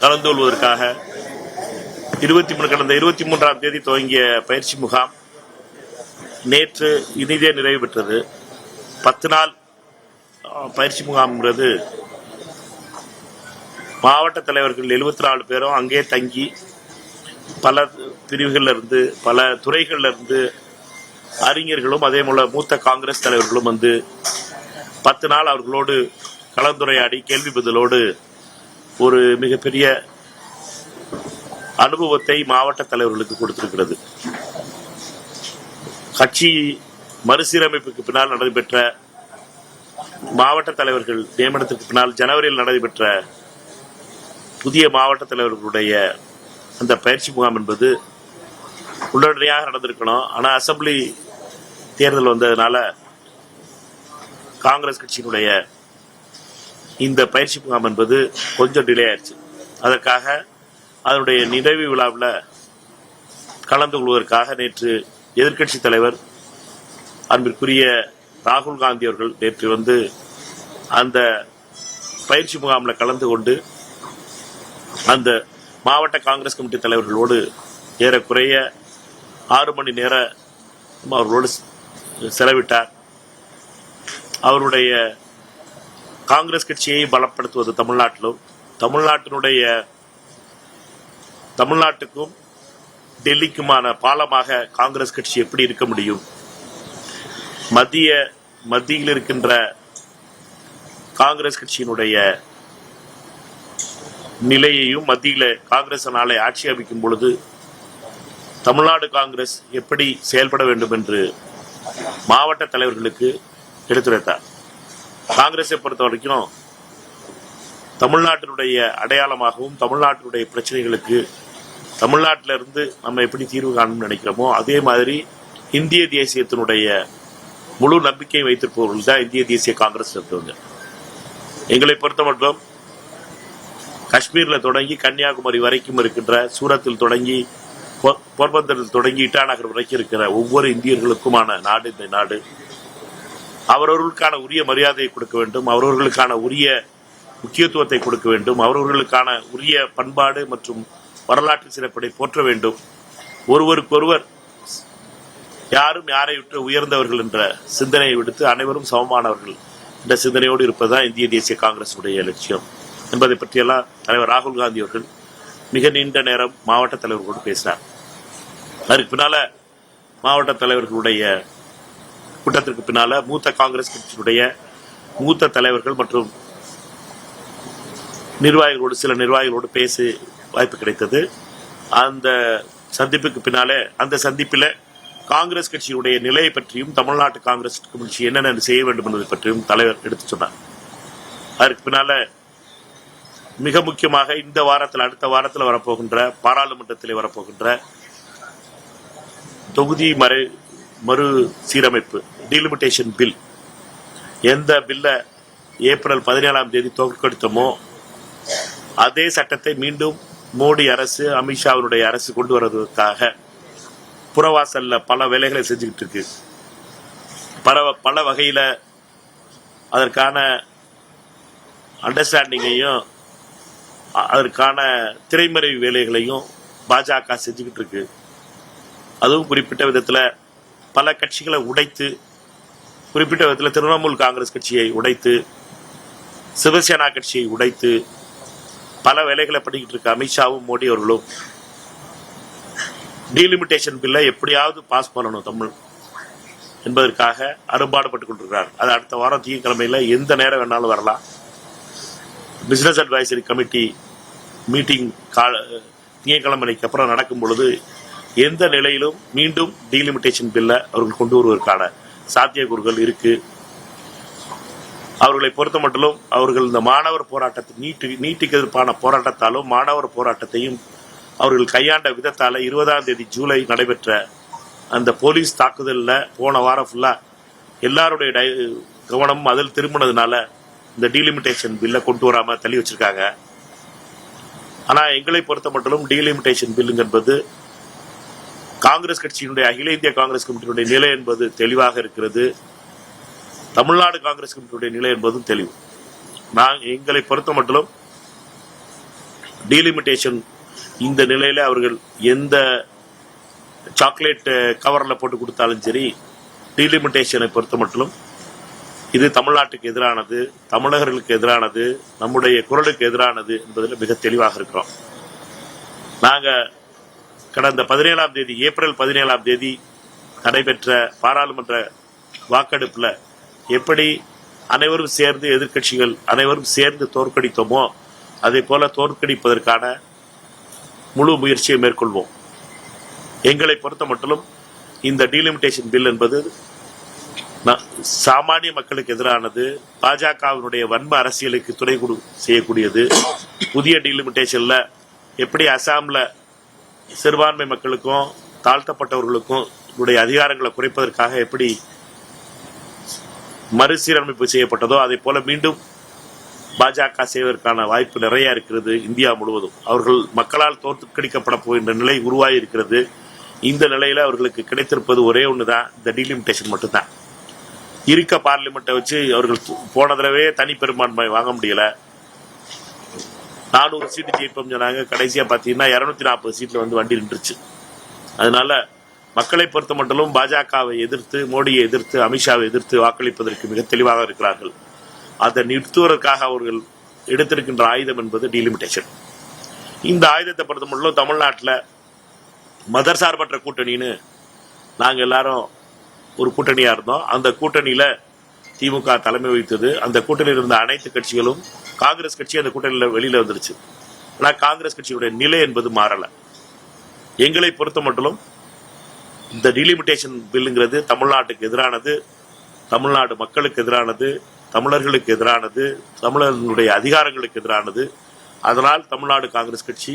கலந்து கொள்வதற்காக கடந்த 23ஆம் தேதி துவங்கிய பயிற்சி முகாம் நேற்று இனிதே நிறைவு பெற்றது. 10 நாள் பயிற்சி முகாம்ங்கிறது மாவட்ட தலைவர்கள் 74 பேரும் அங்கே தங்கி பல பிரிவுகள்ல இருந்து பல துறைகள்ல இருந்து அறிஞர்களும் அதே போல மூத்த காங்கிரஸ் தலைவர்களும் வந்து 10 நாள் அவர்களோடு கலந்துரையாடி கேள்வி பதிலோடு ஒரு மிகப்பெரிய அனுபவத்தை மாவட்ட தலைவர்களுக்கு கொடுத்திருக்கிறது. கட்சி மறுசீரமைப்புக்கு பின்னால் நடைபெற்ற மாவட்ட தலைவர்கள் நியமனத்திற்கு பின்னால் ஜனவரியில் நடைபெற்ற புதிய மாவட்ட தலைவர்களுடைய அந்த பயிற்சி முகாம் என்பது உடனடியாக நடந்திருக்கணும். ஆனால் அசம்பிளி தேர்தல் வந்ததுனால காங்கிரஸ் கட்சியினுடைய இந்த பயிற்சி முகாம் என்பது கொஞ்சம் டிலே ஆயிடுச்சு. அதற்காக அதனுடைய நிறைவு விழாவில் கலந்து கொள்வதற்காக நேற்று எதிர்க்கட்சி தலைவர் அன்பிற்குரிய ராகுல் காந்தி அவர்கள் நேற்று வந்து அந்த பயிற்சி முகாமில் கலந்து கொண்டு அந்த மாவட்ட காங்கிரஸ் கமிட்டி தலைவர்களோடு ஏறக்குறைய 6 மணி நேரம் அவர்களோடு செலவிட்டார். அவருடைய காங்கிரஸ் கட்சியை பலப்படுத்துவது தமிழ்நாட்டுக்கும் டெல்லிக்குமான பாலமாக காங்கிரஸ் கட்சி எப்படி இருக்க முடியும், மத்தியில் இருக்கின்ற காங்கிரஸ் கட்சியினுடைய நிலையையும் மத்தியில் காங்கிரஸ் நாளை ஆட்சி அமைக்கும் பொழுது தமிழ்நாடு காங்கிரஸ் எப்படி செயல்பட வேண்டும் என்று மாவட்ட தலைவர்களுக்கு எடுத்துரைத்தார். காங்கிரஸை பொறுத்த வரைக்கும் தமிழ்நாட்டினுடைய அடையாளமாகவும் தமிழ்நாட்டினுடைய பிரச்சனைகளுக்கு தமிழ்நாட்டிலிருந்து நம்ம எப்படி தீர்வு காணணும்னு நினைக்கிறோமோ அதே மாதிரி இந்திய தேசியத்தினுடைய முழு நம்பிக்கை வைத்திருப்பவர்கள் தான் இந்திய தேசிய காங்கிரஸ் இருந்தவங்க. எங்களை பொறுத்த மட்டும் காஷ்மீரில் தொடங்கி கன்னியாகுமரி வரைக்கும் இருக்கின்ற சூரத்தில் தொடங்கி போர்பந்தரில் தொடங்கி இட்டாநகர் வரைக்கும் இருக்கிற ஒவ்வொரு இந்தியர்களுக்குமான நாடு இந்த நாடு. அவரவர்களுக்கான உரிய மரியாதையை கொடுக்க வேண்டும், அவரவர்களுக்கான உரிய முக்கியத்துவத்தை கொடுக்க வேண்டும், அவரவர்களுக்கான உரிய பண்பாடு மற்றும் வரலாற்று சிறப்பை போற்ற வேண்டும். ஒருவருக்கொருவர் யாரும் யாரை விட்டு உயர்ந்தவர்கள் என்ற சிந்தனையை விடுத்து அனைவரும் சமமானவர்கள் என்ற சிந்தனையோடு இருப்பதுதான் இந்திய தேசிய காங்கிரசுடைய லட்சியம் என்பதை பற்றியெல்லாம் தலைவர் ராகுல் காந்தி அவர்கள் மிக நீண்ட நேரம் மாவட்ட தலைவர்களோடு பேசினார். அதற்கு பின்னால மாவட்ட தலைவர்களுடைய கூட்டத்திற்கு பின்னால மூத்த காங்கிரஸ் கட்சியினுடைய மூத்த தலைவர்கள் மற்றும் சில நிர்வாகிகளோடு பேச வாய்ப்பு கிடைத்தது. அந்த சந்திப்புக்கு பின்னாலே அந்த சந்திப்பில் காங்கிரஸ் கட்சியினுடைய நிலையை பற்றியும் தமிழ்நாட்டு காங்கிரஸ் கட்சி என்னென்ன செய்ய வேண்டும் என்பதை பற்றியும் தலைவர் எடுத்து சொன்னார். அதற்கு பின்னால மிக முக்கியமாக இந்த வாரத்தில் அடுத்த வாரத்தில் வரப்போகின்ற பாராளுமன்றத்தில் வரப்போகின்ற தொகுதி மறு சீரமைப்பு டீலிமிட்டேஷன் பில், எந்த பில்ல ஏப்ரல் 17ஆம் தேதி தோற்கடித்தோமோ அதே சட்டத்தை மீண்டும் மோடி அரசு அமித்ஷாவுடைய அரசு கொண்டு வருவதற்காக புறவாசல்ல பல வேலைகளை செஞ்சுக்கிட்டு இருக்கு. பல வகையில அதற்கான அண்டர்ஸ்டாண்டிங்கையும் அதற்கான திரைமறை வேலைகளையும் பாஜக செஞ்சுக்கிட்டு இருக்கு. அதுவும் குறிப்பிட்ட விதத்தில் பல கட்சிகளை உடைத்து, குறிப்பிட்ட விதத்தில் திரிணாமுல் காங்கிரஸ் கட்சியை உடைத்து, சிவசேனா கட்சியை உடைத்து பல வேலைகளை பண்ணிக்கிட்டு இருக்க அமித்ஷாவும் மோடி அவர்களும் டீலிமிட்டேஷன் பில்லை எப்படியாவது பாஸ் பண்ணணும் தமிழ் என்பதற்காக அரும்பாடுபட்டுக் கொண்டிருக்கிறார். அது அடுத்த வாரம் திங்கட்கிழமையில எந்த நேரம் வேணாலும் வரலாம். பிசினஸ் அட்வைசரி கமிட்டி மீட்டிங் திங்கட்கிழமைக்கு அப்புறம் நடக்கும் பொழுது எந்த நிலையிலும் மீண்டும் டீலிமிட்டேஷன் பில்லை அவர்கள் கொண்டு வருவதற்கான சாத்தியக்கூறுகள் இருக்கு. அவர்களை பொறுத்த மட்டும் அவர்கள் இந்த மாணவர் போராட்டத்தை நீட்டுக்கு எதிர்ப்பான போராட்டத்தாலும் மாணவர் போராட்டத்தையும் அவர்கள் கையாண்ட விதத்தால 20ஆம் தேதி ஜூலை நடைபெற்ற அந்த போலீஸ் தாக்குதலில் போன வாரம் ஃபுல்லா எல்லாருடைய கவனமும் அதில் திரும்பினதுனால இந்த டீலிமிட்டேஷன் பில்லை கொண்டு வராம தள்ளி வச்சிருக்காங்க. ஆனா எங்களை பொறுத்த மட்டும் டீலிமிட்டேஷன் பில்லுங்க என்பது காங்கிரஸ் கட்சியினுடைய அகில இந்திய காங்கிரஸ் கமிட்டியினுடைய நிலை என்பது தெளிவாக இருக்கிறது. தமிழ்நாடு காங்கிரஸ் கமிட்டியுடைய நிலை என்பதும் தெளிவு. எங்களை பொறுத்த மட்டும் டீலிமிட்டேஷன் இந்த நிலையில அவர்கள் எந்த சாக்லேட் கவர்ல போட்டு கொடுத்தாலும் சரி, டீலிமிட்டேஷனை பொறுத்த மட்டும் இது தமிழ்நாட்டுக்கு எதிரானது, தமிழர்களுக்கு எதிரானது, நம்முடைய குரலுக்கு எதிரானது என்பதில் மிக தெளிவாக இருக்கிறோம். நாங்க கடந்த 17ஆம் தேதி, ஏப்ரல் 17ஆம் தேதி நடைபெற்ற பாராளுமன்ற வாக்கெடுப்பில் எப்படி அனைவரும் சேர்ந்து, எதிர்க்கட்சிகள் அனைவரும் சேர்ந்து தோற்கடித்தோமோ அதே போல தோற்கடிப்பதற்கான முழு முயற்சியை மேற்கொள்வோம். எங்களை பொறுத்த மட்டும் இந்த டீலிமிட்டேஷன் பில் என்பது சாமானிய மக்களுக்கு எதிரானது, பாஜகவினுடைய வன்ம அரசியலுக்கு துணை செய்யக்கூடியது. புதிய டீலிமிட்டேஷன்ல எப்படி அசாம்ல சிறுபான்மை மக்களுக்கும் தாழ்த்தப்பட்டவர்களுக்கும் அதிகாரங்களை குறைப்பதற்காக எப்படி மறுசீரமைப்பு செய்யப்பட்டதோ அதே போல மீண்டும் பாஜக செய்வதற்கான வாய்ப்பு நிறைய இருக்கிறது. இந்தியா முழுவதும் அவர்கள் மக்களால் தோற்கடிக்கப்பட போகின்ற நிலை உருவாகி இருக்கிறது. இந்த நிலையில அவர்களுக்கு கிடைத்திருப்பது ஒரே ஒண்ணுதான், இந்த டீலிமிட்டேஷன் மட்டும்தான். இருக்க பார்லிமெண்ட்டை வச்சு அவர்கள் போன தடவை தனி பெரும்பான்மை வாங்க முடியல. 400 சீட்டு ஜெயிப்போம் சொன்னாங்க. கடைசியா பாத்தீங்கன்னா 240 சீட்ல வந்து வண்டி நின்றுச்சு. அதனால மக்களை பொறுத்த மட்டும் பாஜகவை எதிர்த்து, மோடியை எதிர்த்து, அமித்ஷாவை எதிர்த்து வாக்களிப்பதற்கு மிக தெளிவாக இருக்கிறார்கள். அதை நிறுத்துவதற்காக அவர்கள் எடுத்திருக்கின்ற ஆயுதம் என்பது டீலிமிட்டேஷன். இந்த ஆயுதத்தை பொறுத்த மட்டும் தமிழ்நாட்டில் மதர்சார்பற்ற கூட்டணின்னு நாங்கள் எல்லாரும் ஒரு கூட்டணியா இருந்தோம். அந்த கூட்டணியில திமுக தலைமை வகித்தது. அந்த கூட்டணியில் இருந்த அனைத்து கட்சிகளும், காங்கிரஸ் கட்சி அந்த கூட்டணியில் வெளியில வந்துருச்சு. ஆனால் காங்கிரஸ் கட்சியுடைய நிலை என்பது மாறல. எங்களை பொறுத்த மட்டும் இந்த டீலிமிட்டேஷன் பில்லுங்கிறது தமிழ்நாட்டுக்கு எதிரானது, தமிழ்நாடு மக்களுக்கு எதிரானது, தமிழர்களுக்கு எதிரானது, தமிழர்களுடைய அதிகாரங்களுக்கு எதிரானது. அதனால் தமிழ்நாடு காங்கிரஸ் கட்சி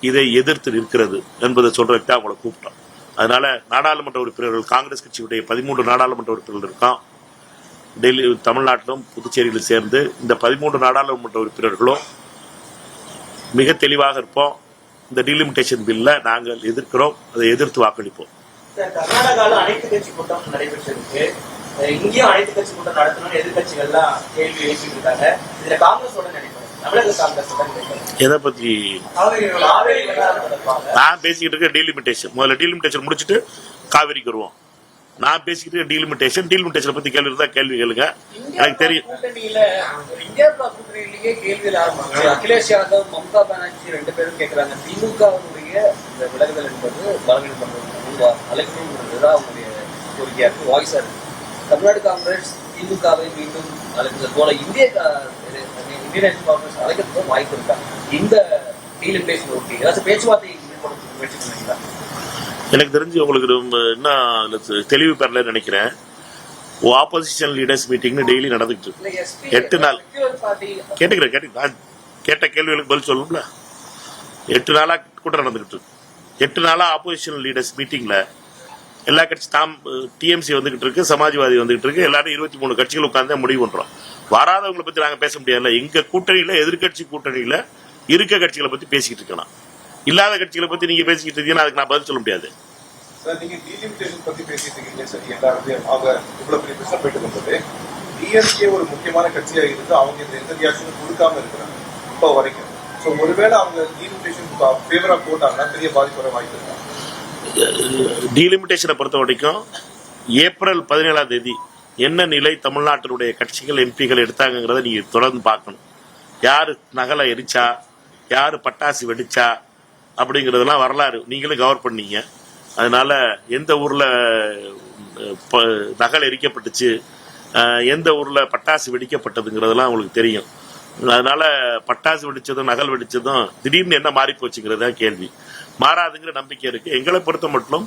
இதை எதிர்த்து நிற்கிறது என்பதை சொல்றதுக்கு தான் அவங்களை கூப்பிட்டோம். அதனால நாடாளுமன்ற உறுப்பினர்கள், காங்கிரஸ் கட்சியுடைய 13 நாடாளுமன்ற உறுப்பினர்கள் இருக்கோம் டெல்லி, தமிழ்நாட்டிலும் புதுச்சேரியிலும் சேர்ந்து. இந்த 13 நாடாளுமன்ற உறுப்பினர்களும் மிக தெளிவாக இருப்போம். இந்த டீலிமிட்டேஷன் பில்ல நாங்கள் எதிர்க்கிறோம், அதை எதிர்த்து வாக்களிப்போம். கர்நாடகாவில் அனைத்து கட்சி கூட்டம் நடைபெற்றிருக்கு. இங்கேயும் அனைத்து கட்சி கூட்டம் நடத்தணும் எதிர்கட்சிகள் எல்லாம் கேள்வி எழுப்பிட்டு இருக்காங்க. இதுல காங்கிரஸோட நினைப்பாங்க, தமிழக காங்கிரஸ் எதை பத்தி நான் பேசிக்கிட்டு இருக்க டீலிமிட்டேஷன். முதல்ல டீலிமிட்டேஷன் முடிச்சுட்டு காவிரிக்கு வருவோம். நான் பேசிக்கிட்டு இருக்க டீலிமிட்டேஷன் பத்தி கேள்வி இருந்தா கேள்வி கேளுங்க, எனக்கு தெரியும். இந்தியா கூட்டணியிலேயே கேள்வியில் ஆரம்பிச்சு அகிலேஷ் யாதவ், மம்தா பானர்ஜி 2 பேரும் கேட்கிறாங்க, திமுகவுடைய இந்த விலகுதல் என்பது பலவீனப்படுறது அழைக்கணும்ன்றதுதான் அவங்களுடைய கோரிக்கையா இருக்கு, வாய்ஸா இருக்கு. தமிழ்நாடு காங்கிரஸ் திமுகவை மீண்டும் அழைப்பது போல இந்தியன் காங்கிரஸ் அழைக்கிறதுக்கு வாய்ப்பு இருக்காங்க. இந்த டீலிமிட்டேஷன் ஓகே ஏதாச்சும் பேச்சுவார்த்தை முயற்சி பண்ணீங்களா? எனக்கு தெரிஞ்சு உங்களுக்கு என்ன தெளிவு பெறலன்னு நினைக்கிறேன். ஆப்போசிஷன் லீடர்ஸ் மீட்டிங்னு டெய்லி நடந்துட்டு இருக்கு. 8 நாள் கேட்டுக்கிறேன். கேட்ட கேள்விகளுக்கு பதில் சொல்லணும்ல. 8 நாளா கூட்டம் நடந்துகிட்டு இருக்கு. 8 நாளா ஆப்போசிஷன் லீடர்ஸ் மீட்டிங்ல எல்லா கட்சி டிஎம்சி வந்துகிட்டு இருக்கு, சமாஜ்வாதி வந்துகிட்டு இருக்கு. எல்லாரும் 23 கட்சிகள் உட்கார்ந்து முடிவு பண்றோம். வராதவங்களை பத்தி நாங்க பேச முடியாதுல்ல. எங்க கூட்டணியில, எதிர்கட்சி கூட்டணியில இருக்க கட்சிகளை பத்தி பேசிக்கிட்டு இருக்கலாம். இல்லாத கட்சிகளை பத்தி நீங்க பேசிக்கிட்டு இருக்கீங்கன்னா அதுக்கு நான் பதில் சொல்ல முடியாது. நீங்க டீலிமிட்டேஷன் பத்தி பேசிட்டு இருக்கீங்க. சரி, எல்லாரும் அவங்க இவ்வளவு பெரிய பிரச்சனை போயிட்டு வந்தது. டிஎம்கே ஒரு முக்கியமான கட்சியா இருந்து அவங்க இந்த எந்த ரியாக்ஷனும் கொடுக்காம இருக்கிறாங்க இப்போ வரைக்கும். ஸோ ஒருவேளை அவங்க டீலிமிட்டேஷன் ஃபேவரா போட்டாங்கன்னா பெரிய பாதிப்பு வர வாய்ப்பு இருக்கா? டீலிமிட்டேஷனை பொறுத்த வரைக்கும் ஏப்ரல் 17ஆம் தேதி என்ன நிலை தமிழ்நாட்டினுடைய கட்சிகள், எம்பிகள் எடுத்தாங்கிறத நீங்க தொடர்ந்து பார்க்கணும். யாரு நகலை எரிச்சா, யாரு பட்டாசு வெடிச்சா அப்படிங்கறதெல்லாம் வரலாறு நீங்களும் கவர் பண்ணீங்க. அதனால எந்த ஊர்ல நகல் எரிக்கப்பட்டுச்சு, எந்த ஊர்ல பட்டாசு வெடிக்கப்பட்டதுங்கிறதெல்லாம் உங்களுக்கு தெரியும். அதனால பட்டாசு வெடிச்சதும் நகல் வெடிச்சதும் திடீர்னு என்ன மாறி போச்சுங்கிறதா கேள்வி. மாறாதுங்கிற நம்பிக்கை இருக்கு. எங்களை பொறுத்த மட்டும்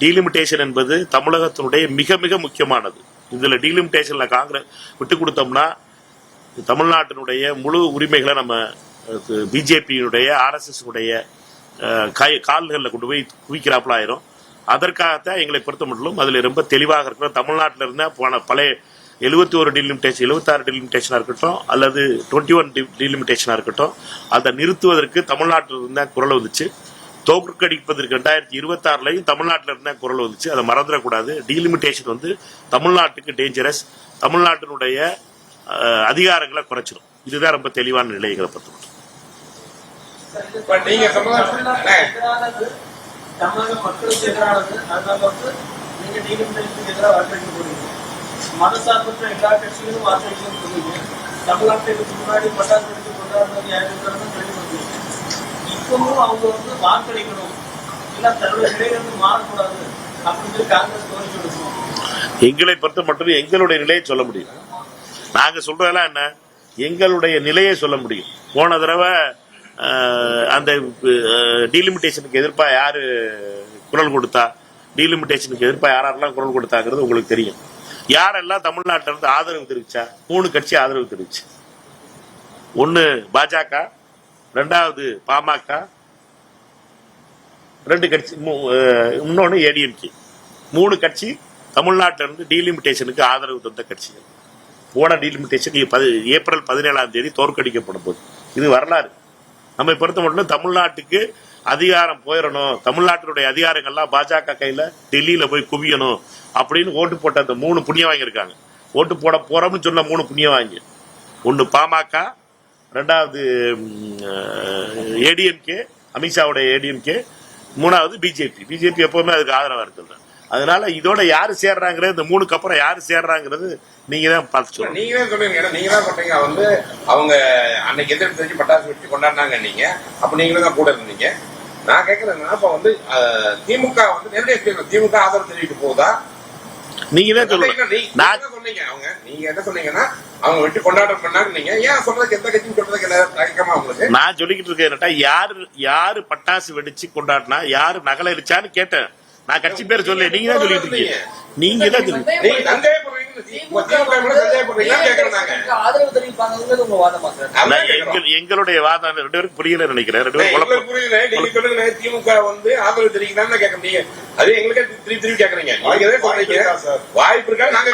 டீலிமிட்டேஷன் என்பது தமிழகத்தினுடைய மிக மிக முக்கியமானது. இதுல டீலிமிட்டேஷன்ல காங்கிரஸ் விட்டு கொடுத்தோம்னா தமிழ்நாட்டினுடைய முழு உரிமைகளை நம்ம பிஜேபியினுடைய, RSS கால்களில் கொண்டு போய் குவிக்கிறாப்புல ஆயிரும். அதற்காகத்தான் எங்களை பொறுத்த மட்டும் அதுல ரொம்ப தெளிவாக இருக்கிறோம். தமிழ்நாட்டில் இருந்த போன பழைய 71 டீலிமிட்டேஷன், 76 டீலிமிட்டேஷனா இருக்கட்டும் அல்லது 21 டீலிமிட்டேஷனா இருக்கட்டும், அதை நிறுத்துவதற்கு தமிழ்நாட்டில் இருந்த குரல் வந்துச்சு. தோற்கடிப்பதற்கு 2026 தமிழ்நாட்டில் இருந்த குரல் வந்துச்சு. அதை மறந்துடக்கூடாது. டீலிமிட்டேஷன் வந்து தமிழ்நாட்டுக்கு டேஞ்சரஸ், தமிழ்நாட்டினுடைய அதிகாரங்களை குறைச்சிடும். இதுதான் ரொம்ப தெளிவான நிலைகளை பொறுத்த மட்டும். இப்ப நீங்க சொன்னது எதிரானது தமிழக மக்களுக்கு எதிரானது. அதனால வந்து நீங்க நீதிமன்றத்துக்கு எதிராக வாக்களிக்க போறீங்க. மதசார்பற்ற எல்லா கட்சிகளும் வாக்களிக்கணும்னு சொல்லுவீங்க. தமிழ்நாட்டுக்கு முன்னாடி பட்டாசு வெடிச்சு கொண்டாடுறது யாருன்னு சொல்லி வந்தீங்க. இப்பவும் அவங்க வந்து வாக்களிக்கணும், இல்ல தன்னுடைய நிலையிலிருந்து மாறக்கூடாது அப்படின்னு சொல்லி காங்கிரஸ் கோரிக்கை விடுக்கணும். எங்களை பொறுத்த மட்டும் எங்களுடைய நிலையை சொல்ல முடியும். நாங்க சொல்றதெல்லாம் என்ன, எங்களுடைய நிலையை சொல்ல முடியும். போன தடவை அந்த டீலிமிட்டேஷனுக்கு எதிர்ப்பா யாரு குரல் கொடுத்தா, டீலிமிட்டேஷனுக்கு எதிர்ப்பா யாரெல்லாம் குரல் கொடுத்தாங்கிறது உங்களுக்கு தெரியும். யாரெல்லாம் தமிழ்நாட்டில இருந்து ஆதரவு தெரிவிச்சா? 3 கட்சி ஆதரவு தெரிவிச்சு. ஒன்னு பாஜக, 2வது பாமக, 2 கட்சி, இன்னொன்னு ஏடிஎம்கே. 3 கட்சி தமிழ்நாட்டில இருந்து டீலிமிட்டேஷனுக்கு ஆதரவு தந்த கட்சிகள். போன டீலிமிட்டேஷன் ஏப்ரல் 17 தோற்கடிக்கப்படும் போது. இது வரலாறு. நம்மை பொறுத்த மட்டும் தமிழ்நாட்டுக்கு அதிகாரம் போயிடணும், தமிழ்நாட்டினுடைய அதிகாரங்கள்லாம் பாஜக கையில டெல்லியில போய் குவியணும் அப்படின்னு ஓட்டு போட்ட அந்த 3 புண்ணியம் வாங்கியிருக்காங்க. ஓட்டு போட போறோம்னு சொன்ன 3 புண்ணியம் வாங்கி, ஒன்னு பாமக, 2வது ஏடிஎம்கே, அமித்ஷாவுடைய ஏடிஎம்கே, 3வது பிஜேபி. பிஜேபி எப்பவுமே அதுக்கு ஆதரவா இருக்கிறது. அதனால இதோட யாரு சேர்றாங்கிறது, இந்த 3க்கு அப்புறம் யாரு சேர்றாங்கிறது நீங்க தான் பார்த்து சொல்லுங்க. நீங்க தான் சொல்றீங்க, நீங்க தான் சொல்றீங்க வந்து அவங்க அன்னைக்கு எதிர்ப்பு தெரிஞ்சு பட்டாசு வெட்டி கொண்டாடினாங்க. நீங்க அப்ப நீங்களும் தான் கூட இருந்தீங்க. நான் கேட்கறேன், அப்ப வந்து திமுக வந்து நேரடியாக திமுக ஆதரவு தெரிவிக்க போகுதா? நீங்க தான் சொல்லுங்க. சொன்னீங்க அவங்க, நீங்க என்ன சொன்னீங்கன்னா அவங்க வெட்டி கொண்டாட்டம் பண்ணாங்க. நீங்க ஏன் சொல்றதுக்கு எந்த கட்சியும் சொல்றதுக்கு என்ன உங்களுக்கு? நான் சொல்லிக்கிட்டு இருக்கேன், யாரு பட்டாசு வெடிச்சு கொண்டாடினா, யாரு நகலரிச்சான்னு கேட்டேன். நான் கட்சி பேர் சொல்ல, நீங்க தான் சொல்லிட்டு இருக்கீங்க. நீங்க தான் எங்களுடைய வாதம் 2 பேருக்கு புரியல நினைக்கிறேன். 2 பேரும் புரியல. நீங்க சொல்லுங்க திமுக வந்து ஆதரவு தெரிவிக்கலாம்னு கேட்கறீங்க. அது எங்களுக்கே திருப்பி கேக்குறீங்க. நீங்க எதை சொல்றீங்க? வாய்ப்பு இருக்கா? நாங்க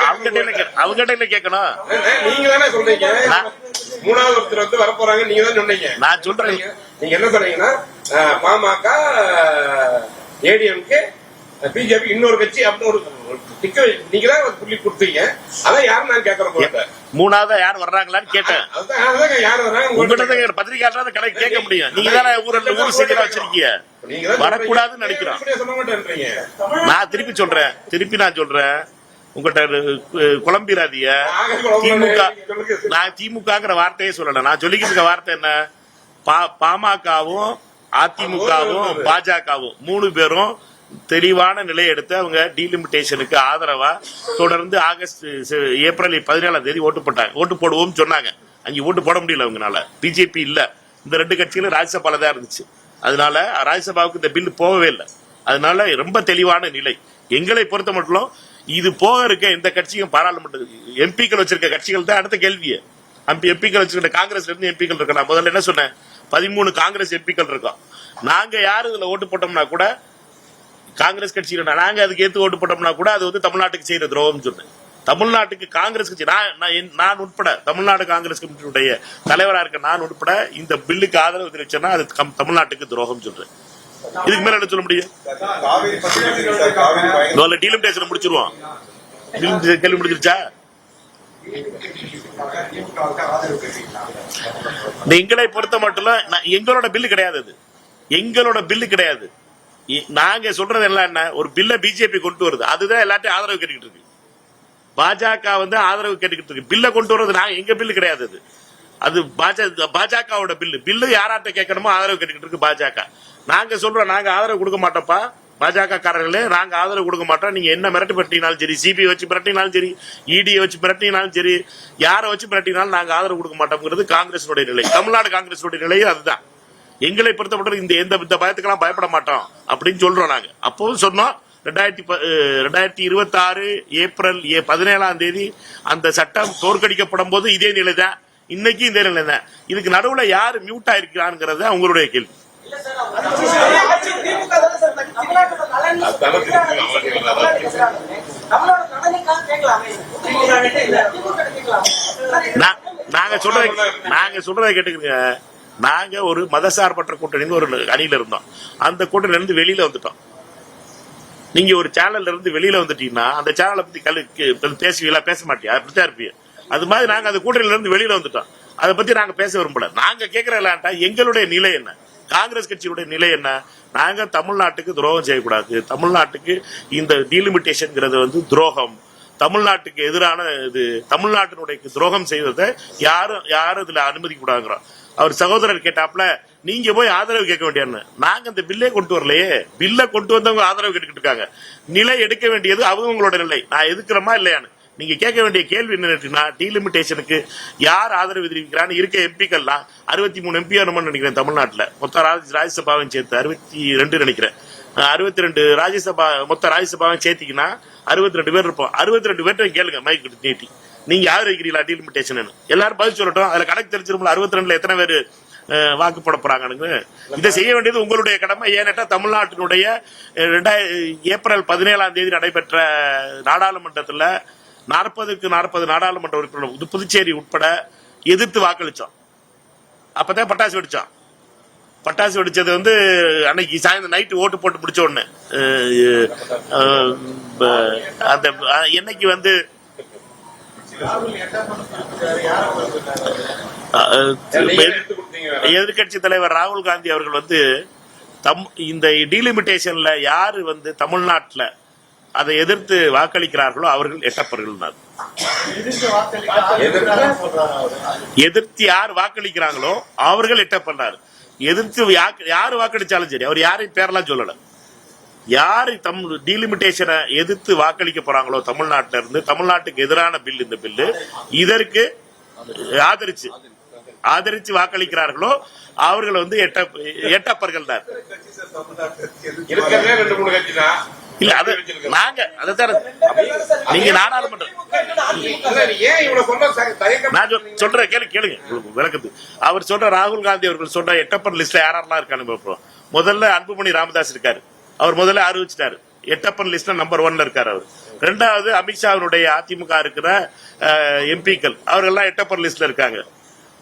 அவங்ககிட்ட கேட்கணும். நீங்க தானே சொல்றீங்க 3வது ஒருத்தர் வந்து வர போறாங்க. நீங்க தான் சொன்னீங்க. நான் சொல்றேன், நீங்க என்ன சொல்றீங்கன்னா பாமக, ஏடிஎம்கே, பிஜேபி, இன்னொரு கட்சி அப்படின்னு ஒரு நீங்க தான் புள்ளி கொடுத்தீங்க. அதான் யாரும் நான் கேட்கறேன். 3வது யார் வர்றாங்களான்னு கேட்டேன். யார் வர்றாங்க உங்ககிட்ட பத்திரிகையாளர் கடை கேட்க முடியும். நீங்க தானே ஊர் செய்தியா வச்சிருக்கீங்க. வரக்கூடாதுன்னு நினைக்கிறோம். சொல்ல மாட்டேன்றீங்க. நான் திருப்பி நான் சொல்றேன், உங்ககிட்ட குழம்பிராதிய. திமுக, நான் திமுகங்கிற வார்த்தையே சொல்லல. நான் சொல்லிக்கிட்டு இருக்க வார்த்தை என்ன, பாமகவும் அதிமுகவும் பாஜகவும் 3 பேரும் தெளிவான நிலை எடுத்து அவங்க டீலிமிட்டேஷனுக்கு ஆதரவா தொடர்ந்து ஏப்ரல் 17 ஓட்டு போடுவோம் சொன்னாங்க. அங்கே ஓட்டு போட முடியல அவங்கனால. பிஜேபி இல்ல, இந்த 2 கட்சிகளும் ராஜ்யசபால தான் இருந்துச்சு. அதனால ராஜ்யசபாவுக்கு இந்த பில் போகவே இல்லை. அதனால ரொம்ப தெளிவான நிலை. எங்களை பொறுத்த மட்டும் இது போக இருக்க எந்த கட்சியும் பாராளுமன்ற எம்பிக்கள் வச்சிருக்க கட்சிகள் தான் அடுத்த கேள்வியை. எம்பிக்கள் வச்சிருக்க காங்கிரஸ்ல இருந்து எம்பிக்கள் இருக்க. நான் முதல்ல என்ன சொன்னேன், 13 காங்கிரஸ் எம்பிக்கள் இருக்கோம். நாங்க யாரு இதுல ஓட்டு போட்டோம்னா கூட, காங்கிரஸ் கட்சியில நாங்க அதுக்கு ஏத்து ஓட்டு போட்டோம்னா கூட அது வந்து தமிழ்நாட்டுக்கு செய்யற துரோகம் சொன்னேன். தமிழ்நாட்டுக்கு காங்கிரஸ் கட்சி நான் உட்பட, தமிழ்நாடு காங்கிரஸ் கமிட்டியுடைய தலைவராக இருக்க நான் உட்பட இந்த பில்லுக்கு ஆதரவு தெரிவிச்சேன்னா அது தமிழ்நாட்டுக்கு துரோகம் சொல்றேன். இதுக்கு மேல என்ன சொல்ல முடியும்? டீலிமிட்டேஷன் முடிச்சிருவோம். கேள்வி முடிஞ்சிருச்சா? எங்களை பொறுத்த மட்டும் எங்களோட பில்லு கிடையாது. அது எங்களோட பில்லு கிடையாது. நாங்க சொல்றது எல்லாம் என்ன, ஒரு பில்ல பிஜேபி கொண்டு வருது, அதுதான் எல்லாத்தையும் ஆதரவு கேட்டுக்கிட்டு இருக்கு. பாஜக வந்து ஆதரவு கேட்டுக்கிட்டு இருக்கு. பில்ல கொண்டு வர்றது நாங்க, எங்க பில்லு கிடையாது. அது பாஜகவோட பில்லு யாராட்ட கேட்கணுமோ ஆதரவு கேட்டுக்கிட்டு இருக்கு பாஜக. நாங்க சொல்றோம், நாங்க ஆதரவு கொடுக்க மாட்டோம்ப்பா, பாஜக காரர்களே நாங்க ஆதரவு கொடுக்க மாட்டோம். நீங்க என்ன மிரட்டு மிரட்டினாலும் சரி, சிபிஐ வச்சு மிரட்டினாலும் சரி, இடியை வச்சு மிரட்டினாலும் சரி, யாரை வச்சு மிரட்டினாலும் நாங்க ஆதரவு கொடுக்க மாட்டோம்ங்கிறது காங்கிரஸோட நிலை. தமிழ்நாடு காங்கிரஸோட நிலையும் அதுதான். எங்களை பொறுத்தப்பட்ட இந்த பயத்துக்கெல்லாம் பயப்பட மாட்டோம் அப்படின்னு சொல்றோம். நாங்க அப்பவும் சொன்னோம். 2026 ஏப்ரல் 17 அந்த சட்டம் தோற்கடிக்கப்படும் போது இதே நிலை தான், இன்னைக்கு இதே நிலை தான். இதுக்கு நடுவுல யாரு மியூட் ஆயிருக்கிறாங்கிறது அவங்களுடைய கேள்வி. நாங்க சொல்றதை கேட்டுக்கிறீங்க. நாங்க ஒரு மதசார்பற்ற கூட்டணி ஒரு அணியில இருந்தோம். அந்த கூட்டணியில இருந்து வெளியில வந்துட்டோம். நீங்க ஒரு சேனல்ல இருந்து வெளியில வந்துட்டீங்கன்னா அந்த சேனலை பத்தி பேசுவீங்களா? பேச மாட்டியா? அப்படித்தான் இருப்பீங்க. அது மாதிரி நாங்க அந்த கூட்டணியில இருந்து வெளியில வந்துட்டோம். அதை பத்தி நாங்க பேச விரும்பல. நாங்க கேட்கற எங்களுடைய நிலை என்ன, காங்கிரஸ் கட்சியுடைய நிலை என்ன? நாங்க தமிழ்நாட்டுக்கு துரோகம் செய்யக்கூடாது, தமிழ்நாட்டுக்கு இந்த டீலிமிட்டேஷன்ங்கிறது வந்து துரோகம், தமிழ்நாட்டுக்கு எதிரான இது, தமிழ்நாட்டினுடைய துரோகம் செய்வதை யாரும் இதுல அனுமதிக்க கூடாதுங்கிறோம். அவர் சகோதரர் கேட்டாப்ல நீங்க போய் ஆதரவு கேட்க வேண்டியன்னு, நாங்க இந்த பில்லே கொண்டு வரலையே, பில்லை கொண்டு வந்தவங்க ஆதரவு கேட்டுக்கிட்டு இருக்காங்க. நிலை எடுக்க வேண்டியது அவங்களோட நிலை, நான் எதுக்குறமா இல்லையான்னு. நீங்க கேட்க வேண்டிய கேள்வி என்ன, டீலிமிட்டேஷனுக்கு யார் ஆதரவு தெரிவிக்கிறான்னு இருக்க எம்பிக்கள்லாம் 63 எம்பி நினைக்கிறேன் தமிழ்நாட்டில், மொத்த ராஜ்யசபாவையும் சேர்த்து 62 நினைக்கிறேன், 62 ராஜ்யசபா மொத்த ராஜ்யசபாவையும் சேர்த்திங்கன்னா 62 பேர் இருப்போம். 62 பேர்ட்ட கேளுங்க மைக் நீட்டி, நீங்க ஆதரிக்கிறீங்களா டீலிமிட்டேஷன்? எல்லாரும் பதில் சொல்லட்டும். அதுல கணக்கு தெரிஞ்சிருப்போம் 62ல எத்தனை பேர் வாக்கு போட போறாங்க. இதை செய்ய வேண்டியது உங்களுடைய கடமை. ஏனென்றா தமிழ்நாட்டினுடைய ஏப்ரல் 17 நடைபெற்ற நாடாளுமன்றத்தில் 40க்கு 40 நாடாளுமன்ற உறுப்பினர் புதுச்சேரி உட்பட எதிர்த்து வாக்களிச்சோம். அப்பதான் பட்டாசு வெடிச்சோம். பட்டாசு வெடிச்சது வந்து அன்னைக்கு சாயந்தரம் நைட்டு ஓட்டு போட்டு முடிச்ச உடனே அந்த என்னைக்கு வந்து எதிர்கட்சி தலைவர் ராகுல் காந்தி அவர்கள் வந்து இந்த டீலிமிட்டேஷன்ல யாரு வந்து தமிழ்நாட்டில் அதை எதிர்த்து வாக்களிக்கிறார்களோ அவர்கள் எட்டப்பர்கள். எதிர்த்து யார் வாக்களிக்கிறாங்களோ அவர்கள் எட்டப்படுறாரு. எதிர்த்து யாரு வாக்களிச்சாலும் சரி, அவர் யாரையும் பேரெல்லாம் சொல்லல, யாரு டீலிமிட்டேஷனை எதிர்த்து வாக்களிக்க போறாங்களோ தமிழ்நாட்டில இருந்து, தமிழ்நாட்டுக்கு எதிரான பில் இந்த பில்லு, இதற்கு ஆதரிச்சு வாக்களிக்கிறார்களோ அவர்கள் வந்து எட்டப்பர்கள் தான். இல்ல அது நாங்க அதான் நீங்க நாடாளுமன்றம் நான் சொல்றேன் கேளுங்க விளக்குது. அவர் சொல்ற ராகுல் காந்தி அவர்கள் சொல்ற எட்டப்பர் லிஸ்ட்ல யாரெல்லாம் இருக்கான்னு முதல்ல அன்புமணி ராமதாஸ் இருக்காரு, அவர் முதல்ல அறிவிச்சிட்டாரு, எட்டப்பர் லிஸ்ட்ல நம்பர் 1ல இருக்காரு அவர். ரெண்டாவது அமித்ஷாவுடைய அதிமுக இருக்கிற எம்பிக்கள் அவர்கள் எட்டப்பர் லிஸ்ட்ல இருக்காங்க.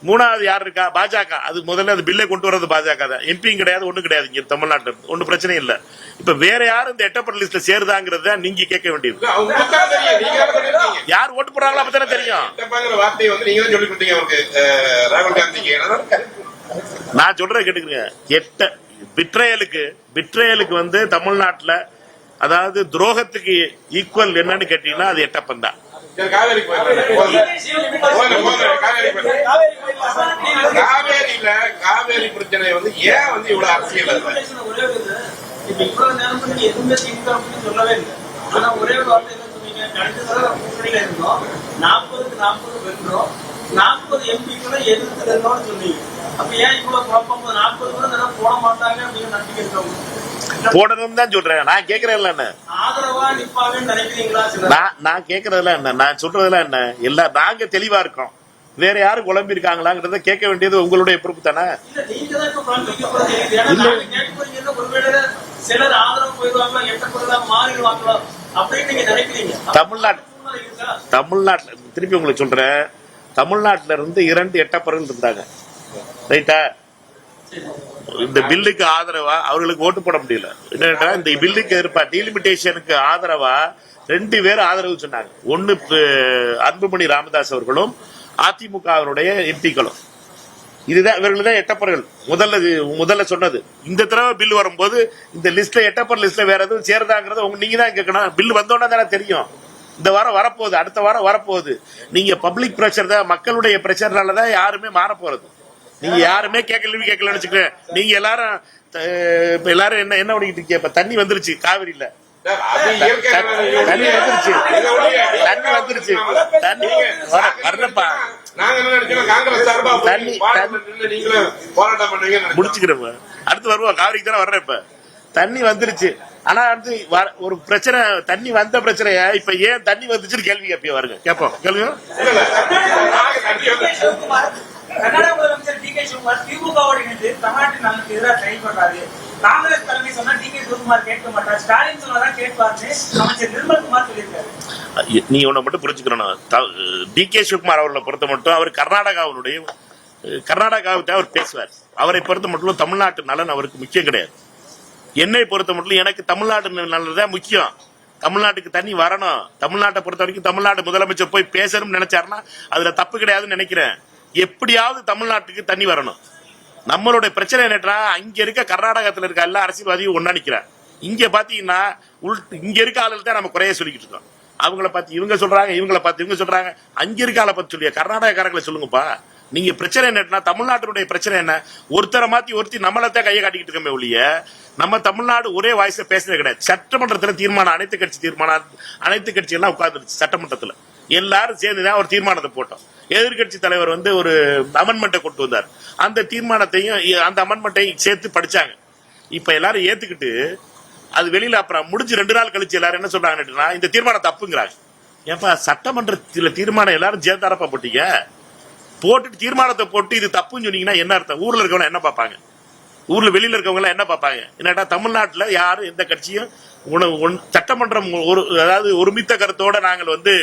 மூணாவது யார் இருக்கா? பாஜக. அது முதல்ல அந்த பில்லை கொண்டு வரது பாஜக தான், எம்பியும் கிடையாது, ஒண்ணும் கிடையாது இங்க தமிழ்நாட்டில், ஒன்னும் பிரச்சனை இல்ல. இப்ப வேற யாரும் இந்த எட்டப்பர் லிஸ்ட்ல சேருதாங்கிறத நீங்க கேட்க வேண்டியது. யார் ஓட்டு போறாங்களோ அப்பதானே தெரியும். நான் சொல்றேன் கேட்டுக்கிறேன். பிட்ரேயலுக்கு வந்து தமிழ்நாட்டுல அதாவது துரோகத்துக்கு ஈக்குவல் என்னன்னு கேட்டீங்கன்னா அது எட்டப்பன் தான். காவேரி பிரச்சனை வந்து ஏன் வந்து இவ்வளவு அரசியல் சொல்லவே இல்லை. ஆனா ஒரே ஒரு வார்த்தை என்ன சொன்னீங்க, கூட்டணியில இருந்தோம், 40க்கு 40 வென்றோம், 40 எம்பிக்களை எதிர்த்து இருந்தோம்னு சொன்னீங்க. அப்ப ஏன் இவ்வளவு குழப்பம்? 40 கூட போட மாட்டாங்க அப்படின்னு நம்பிக்கை இருக்கவங்க போடணும் தான் சொல்றேன். நான் கேக்குறதுல என்ன ஆதரவா நிப்பாங்கன்னு நினைக்கிறீங்களா? நான் கேக்குறதுல என்ன, நான் சொல்றதுல என்ன, எல்லாம் நாங்க தெளிவா இருக்கோம். வேற யாரும் குழம்பி இருக்காங்களாங்கிறத கேட்க வேண்டியது உங்களுடைய பொறுப்பு தானே. சிலர் ஆதரவு போயிடுவாங்களா, எட்டப்படுறதா மாறிடுவாங்களா அப்படின்னு நீங்க நினைக்கிறீங்க? தமிழ்நாட்டுல திருப்பி உங்களுக்கு சொல்றேன், தமிழ்நாட்டில இருந்து 2 எட்டப்பர்கள் இருந்தாங்க, ரைட்டா? இந்த பில்லுக்கு ஆதரவா அவர்களுக்கு ஓட்டு போட முடியல. என்னன்னா இந்த பில்லுக்கு எதிர்ப்பா டீலிமிட்டேஷனுக்கு ஆதரவா 2 பேர் ஆதரவு சொன்னாங்க. ஒன்னு அன்புமணி ராமதாஸ் அவர்களும் அதிமுகவினுடைய எம்பிக்களும். இதுதான் இவர்கள் தான் எட்டப்பர்கள் முதல்ல சொன்னது. இந்த தடவை பில் வரும்போது இந்த லிஸ்ட்ல எட்டப்பர் லிஸ்ட்ல வேற எதுவும் சேருதாங்கிறத நீங்க தான் கேட்கணும். பில் வந்தோன்னா தானே தெரியும். இந்த வாரம் வரப்போகுது, அடுத்த வாரம் வரப்போகுது. நீங்க பப்ளிக் பிரஷர் தான், மக்களுடைய பிரஷர்னாலதான் யாருமே மாற போறது. நீங்க யாருமே கேட்கலன்னு வச்சுக்கிறேன். நீங்க எல்லாரும் என்ன பண்ணிட்டு இருக்கீங்க? இப்ப தண்ணி வந்துருச்சு காவிரியில, தண்ணி வந்துருச்சு வரப்பா முடிச்சுக்கிறேன். அடுத்து வருவோம், காவிரிக்கு தானே வர்றேன். இப்ப தண்ணி வந்துருச்சு. ஆனா வந்து ஒரு பிரச்சனை, தண்ணி வந்த பிரச்சனைய இப்ப ஏன் தண்ணி வந்துச்சுன்னு கேள்வி கேட்போம். கேளுங்க. கர்நாடக முதலமைச்சர் டி கே சிவகுமார் திமுகவோடு இணைந்து தமிழ்நாட்டில் நமக்கு எதிராக செயல்படுறாரு. காங்கிரஸ் தலைமை சொன்னா டி கே சிவகுமார் கேட்க மாட்டார், ஸ்டாலின் சொன்னதான் கேட்பார்னு அமைச்சர் நிர்மல்குமார் சொல்லியிருக்காரு. நீ ஒண்ணு மட்டும் புரிஞ்சுக்கணும், டி கே சிவகுமார் அவர்களை பொறுத்த மட்டும் அவர் கர்நாடகாவை அவர் பேசுவார். அவரை பொறுத்த மட்டும் தமிழ்நாட்டு நலன் அவருக்கு முக்கியம் கிடையாது. என்னை பொறுத்த மட்டும் எனக்கு தமிழ்நாட்டு நலன் முக்கியம். தமிழ்நாட்டுக்கு தண்ணி வரணும். தமிழ்நாட்டை பொறுத்த வரைக்கும் தமிழ்நாடு முதலமைச்சர் போய் பேசணும்னு நினைச்சாருன்னா அதுல தப்பு கிடையாதுன்னு நினைக்கிறேன். எப்படியாவது தமிழ்நாட்டுக்கு தண்ணி வரணும். நம்மளுடைய பிரச்சனை என்னன்னா, அங்க இருக்க கர்நாடகத்துல இருக்க எல்லா அரசியல்வாதியும் ஒன்னா நிக்கிறாங்க. இங்க பாத்தீங்கன்னா இங்க இருக்க ஆளுகள் தான் நம்ம குறைய சொல்லிக்கிட்டு இருக்கோம். அவங்கள பார்த்து இவங்க சொல்றாங்க, இவங்கள பார்த்து இவங்க சொல்றாங்க. அங்க இருக்க ஆளை பத்தி சொல்லியா கர்நாடகக்காரங்களை சொல்லுங்கப்பா. நீங்க பிரச்சனை என்னன்னா, தமிழ்நாட்டினுடைய பிரச்சனை என்ன? ஒருத்தரை மாத்தி ஒருத்தி நம்மளத்தான் கையை காட்டிக்கிட்டு இருக்கமே ஒழிய நம்ம தமிழ்நாடு ஒரே வாய்ஸ்ல பேசுறது கிடையாது. சட்டமன்றத்துல தீர்மானம், அனைத்து கட்சி தீர்மானம், அனைத்து கட்சி எல்லாம் உட்கார்ந்துருச்சு சட்டமன்றத்துல. எல்லாரும் சேர்ந்துதான் ஒரு தீர்மானத்தை போட்டோம். எதிர்கட்சி தலைவர் வந்து ஒரு அமெண்ட்மெண்ட்டை கொண்டு வந்தார். அந்த தீர்மானத்தையும் அந்த அமெண்ட்மெண்ட்டையும் சேர்த்து படிச்சாங்க. இப்ப எல்லாரும் ஏத்துக்கிட்டு அது வெளியில அப்புறம் முடிஞ்சு 2 நாள் கழிச்சு எல்லாரும் என்ன சொல்றாங்கன்னா, இந்த தீர்மானம் தப்புங்கிறாங்க. ஏப்பா சட்டமன்றத்தில் தீர்மானம் எல்லாரும் சேர்ந்தாரப்பா போட்டீங்க, போட்டுட்டு தீர்மானத்தை போட்டு இது தப்புன்னு சொன்னீங்கன்னா என்ன அர்த்தம்? ஊர்ல இருக்கவங்க என்ன பார்ப்பாங்க? ஊர்ல வெளியில இருக்கவங்க எல்லாம் என்ன பார்ப்பாங்க? என்னடா தமிழ்நாட்டுல யாரும் எந்த கட்சியும் சட்டமன்றம் அதாவது ஒருமித்த கருத்தோட நாங்கள் வந்து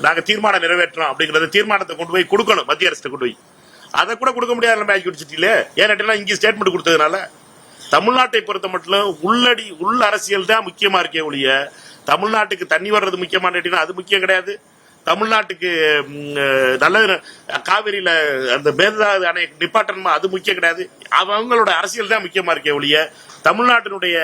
நாங்க தீர்மானம் நிறைவேற்றோம் அப்படிங்கறத தீர்மானத்தை கொண்டு போய் கொடுக்கணும் மத்திய அரசு கொண்டு போய். அதை கூட கொடுக்க முடியாத நம்ம ஆக்கி குடிச்சிட்டீங்களே. ஏன்னா இங்க ஸ்டேட்மெண்ட் கொடுத்ததுனால தமிழ்நாட்டை பொறுத்த மட்டும் உள்ள அரசியல் தான் முக்கியமா இருக்கே ஒழிய தமிழ்நாட்டுக்கு தண்ணி வர்றது முக்கியமான அது முக்கியம் கிடையாது. தமிழ்நாட்டுக்கு நல்ல காவிரியில அந்த மேதாது அணை நிப்பாட்டணுமா அது முக்கியம் கிடையாது. அவங்களோட அரசியல் தான் முக்கியமா இருக்கே ஒழிய தமிழ்நாட்டினுடைய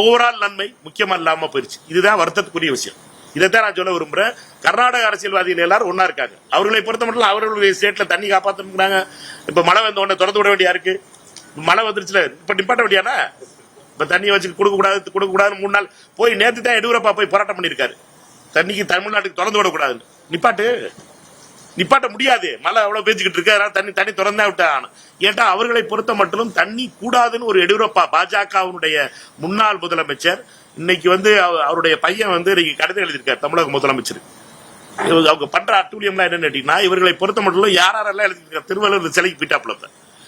ஓவரால் நன்மை முக்கியமா இல்லாம போயிருச்சு. இதுதான் வருத்தத்துக்குரிய விஷயம். இதைத்தான் நான் சொல்ல விரும்புறேன். கர்நாடக அரசியல்வாதிகள் எல்லாரும் ஒன்னா இருக்காங்க. அவர்களை பொறுத்த மட்டும் அவர்களுடைய ஸ்டேட்ல தண்ணி காப்பாத்துறாங்க. இப்ப மழை வந்த உடனே திறந்து விட வேண்டியா இருக்கு. மழை வந்துருச்சுல, இப்ப நிப்பாட்ட வேண்டியானா? இப்ப தண்ணியை வச்சு கொடுக்க கூடாது 3 நாள் போய் நேத்து தான் எடியூரப்பா போய் போராட்டம் பண்ணிருக்காரு. தண்ணிக்கு தமிழ்நாட்டுக்கு திறந்து விடக்கூடாதுன்னு. நிப்பாட்ட முடியாது, மழை அவ்வளவு பேஞ்சுக்கிட்டு இருக்கு. அதனால தண்ணி திறந்தா விட்டான். ஏன்டா அவர்களை பொறுத்த மட்டும் தண்ணி கூடாதுன்னு ஒரு எடியூரப்பா பாஜகவுடைய முன்னாள் முதலமைச்சர் இன்னைக்கு வந்து அவருடைய பையன் வந்து இன்னைக்கு கடிதம் எழுதியிருக்காரு தமிழக முதலமைச்சர். அவங்க பண்ற அட்டூழியம்லாம் என்னன்னு கேட்டீங்கன்னா, இவர்களை பொறுத்த மட்டும் யாரெல்லாம் எழுதிருக்காரு திருவள்ளுவர் சிலைக்கு போயிட்டாப்ல.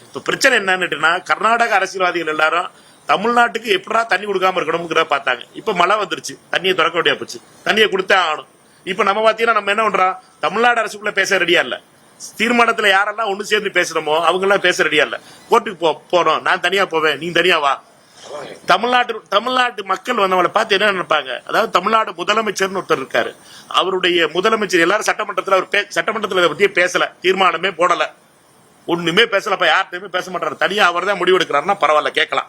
இப்ப பிரச்சனை என்னன்னு கேட்டீங்கன்னா, கர்நாடக அரசியல்வாதிகள் எல்லாரும் தமிழ்நாட்டுக்கு எப்படா தண்ணி கொடுக்காம இருக்கணும்ங்கிறத பார்த்தாங்க. இப்ப மழை வந்துருச்சு, தண்ணியை திறக்க வேண்டியா போச்சு, தண்ணியை கொடுத்தே ஆகணும். இப்ப நம்ம பாத்தீங்கன்னா நம்ம என்ன பண்றோம், தமிழ்நாடு அரசுக்குள்ள பேச ரெடியா இல்ல. தீர்மானத்துல யாரெல்லாம் ஒண்ணு சேர்ந்து பேசுறோமோ அவங்க எல்லாம் பேச ரெடியா இல்ல. கோர்ட்டுக்கு போறோம், நான் தனியா போவேன், நீ தனியா வா. தமிழ்நாட்டு மக்கள் வந்தவங்களை பார்த்து என்ன நினைப்பாங்க? அதாவது தமிழ்நாடு முதலமைச்சர்னு ஒருத்தர் இருக்காரு. அவருடைய முதலமைச்சர் எல்லாரும் சட்டமன்றத்தில் பத்தியே பேசல, தீர்மானமே போடல, ஒண்ணுமே பேசலப்பா, யார்கிட்டயுமே பேச மாட்டாரு. தனியா அவர் தான் முடிவு எடுக்கிறாருன்னா பரவாயில்ல கேட்கலாம்.